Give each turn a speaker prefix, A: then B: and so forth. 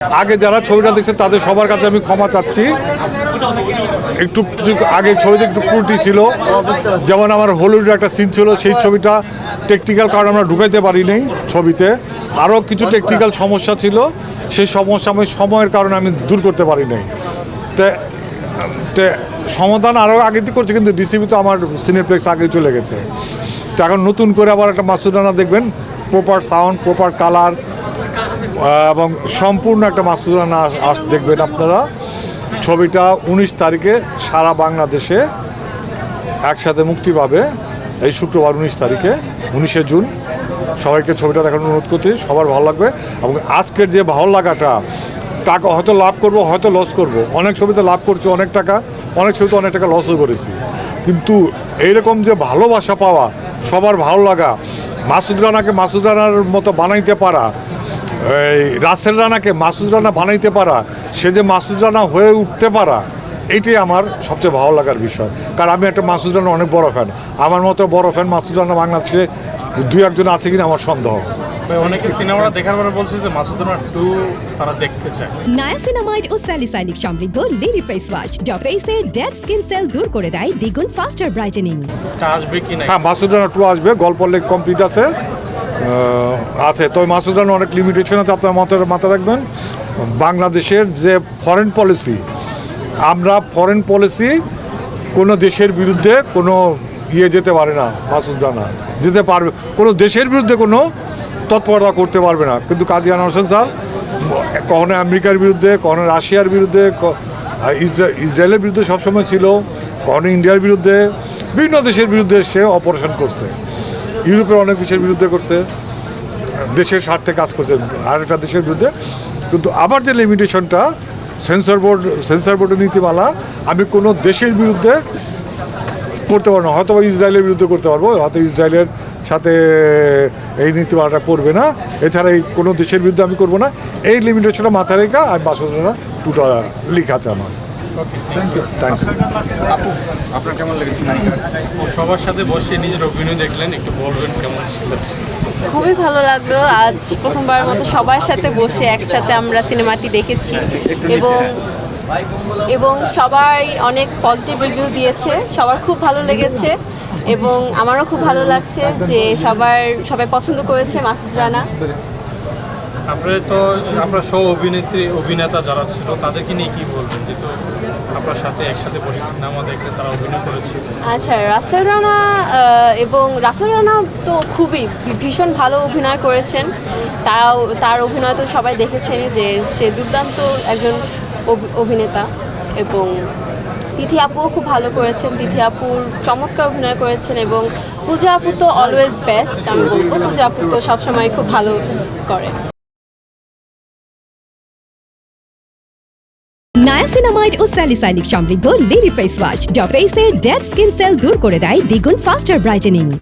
A: আগে যারা ছবিটা দেখছে তাদের সবার কাছে আমি ক্ষমা চাচ্ছি। একটু কিছু আগে ছবিতে একটু ত্রুটি ছিল, যেমন আমার হলিউডের একটা সিন ছিল, সেই ছবিটা টেকনিক্যাল কারণে আমরা ঢুকাইতে পারি নাই ছবিতে। আরও কিছু টেকনিক্যাল সমস্যা ছিল, সেই সমস্যা আমি সময়ের কারণে আমি দূর করতে পারি নাই। তে সমাধান আরও আগে দিয়ে করছে, কিন্তু ডিসিবি তো আমার সিনেপ্লেক্স আগে চলে গেছে। তো এখন নতুন করে আবার একটা মাসুদ রানা দেখবেন, প্রপার সাউন্ড, প্রপার কালার এবং সম্পূর্ণ একটা মাসুদ রানা দেখবেন আপনারা। ছবিটা 19 তারিখে সারা বাংলাদেশে একসাথে মুক্তি পাবে, এই শুক্রবার 19 তারিখে, 19শে জুন। সবাইকে ছবিটা দেখার অনুরোধ করছি, সবার ভালো লাগবে। এবং আজকের যে ভালো লাগাটা, টাকা হয়তো লাভ করব, হয়তো লস করব। অনেক ছবিতে লাভ করছি অনেক টাকা, অনেক ছবিতে অনেক টাকা লসও করেছি, কিন্তু এইরকম যে ভালোবাসা পাওয়া, সবার ভালো লাগা, মাসুদ রানাকে মাসুদ রানার মতো বানাইতে পারা, এই রাসেল রানাকে মাসুদ রানা বানাইতে পারা, সে যে মাসুদ রানা হয়ে উঠতে পারা, এইটাই আমার সবচেয়ে ভালো লাগার বিষয়। কারণ আমি একটা মাসুদ রানা অনেক বড় ফ্যান। আমার মতো বড় ফ্যান মাসুদ রানা বাংলাদেশে দুই একজন আছে কিনা আমার সন্দেহ।
B: অনেকে সিনেমাটা দেখার পরে বলছে যে মাসুদ রানা 2 তারা দেখতে চায়।
C: নায়াসিনামাইড ও স্যালিসাইলিক সমৃদ্ধ লিলি ফেস ওয়াশ যা ফেসের ডেড স্কিন সেল দূর করে দেয় দ্বিগুণ ফাস্টার ব্রাইটেনিং।
B: এটা আসবে কি না?
A: হ্যাঁ, মাসুদ রানা 2 আসবে, গল্প লেখ কমপ্লিট আছে। তবে মাসুদ রানা অনেক লিমিটেশন আছে, আপনার মাথায় রাখবেন। বাংলাদেশের যে ফরেন পলিসি, আমরা ফরেন পলিসি কোনো দেশের বিরুদ্ধে কোনো যেতে পারে না, মাসুদ রানা যেতে পারবে, কোনো দেশের বিরুদ্ধে কোনো তৎপরতা করতে পারবে না। কিন্তু কাজী আনোয়ার হোসেন স্যার কখনো আমেরিকার বিরুদ্ধে, কখনো রাশিয়ার বিরুদ্ধে, ইসরায়েলের বিরুদ্ধে সবসময় ছিল, কখনো ইন্ডিয়ার বিরুদ্ধে, বিভিন্ন দেশের বিরুদ্ধে সে অপারেশন করছে। ইউরোপের অনেক দেশের বিরুদ্ধে করছে, দেশের স্বার্থে কাজ করছে আর একটা দেশের বিরুদ্ধে। কিন্তু আবার যে লিমিটেশনটা, সেন্সর বোর্ডের নীতিমালা, আমি কোনো দেশের বিরুদ্ধে করতে পারবো না। হয়তো ইসরায়েলের বিরুদ্ধে করতে পারবো, হয়তো ইসরায়েলের সাথে এই নীতিমালাটা পড়বে না। এছাড়া এই কোনো দেশের বিরুদ্ধে আমি করবো না। এই লিমিটেশনটা মাথায় রেখে আমি মাসুদ রানা 2টা লেখা আছে আমার। Thank you.
B: আপনার কেমন লেগেছে? সবার সাথে বসে নিজের অভিনয় দেখলেন, একটু বলবেন কেমন ছিল?
D: খুবই ভালো লাগলো। আজ প্রথমবার মতো সবার সাথে বসে একসাথে আমরা সিনেমাটি দেখেছি এবং সবাই অনেক পজিটিভ রিভিউ দিয়েছে, সবার খুব ভালো লেগেছে এবং আমারও খুব ভালো লাগছে যে সবাই পছন্দ করেছে মাসুদ রানা।
B: আপনার সহ অভিনেতা যারা ছিল তাদেরকে নিয়ে কি বলবেন, যেহেতু আপনার সাথে একসাথে বসে সিনেমা দেখলে তারা অভিনয় করেছে?
D: আচ্ছা, রাসেল রানা তো খুবই ভীষণ ভালো অভিনয় করেছেন। তার অভিনয় তো সবাই দেখেছেন যে সে দুর্দান্ত একজন অভিনেতা। এবং তিথি আপুও খুব ভালো করেছেন, তিথি আপুর চমৎকার অভিনয় করেছেন। এবং পূজা আপু তো অলওয়েজ বেস্ট, আমি বলবো পূজা আপু তো সবসময় খুব ভালো করে।
C: নায়াসিনামাইড ও স্যালিসাইলিক সমৃদ্ধ লিলি ফেস ওয়াশ যা ফেসের ডেড স্কিন সেল দূর করে দেয় দ্বিগুণ ফাস্টার ব্রাইটেনিং।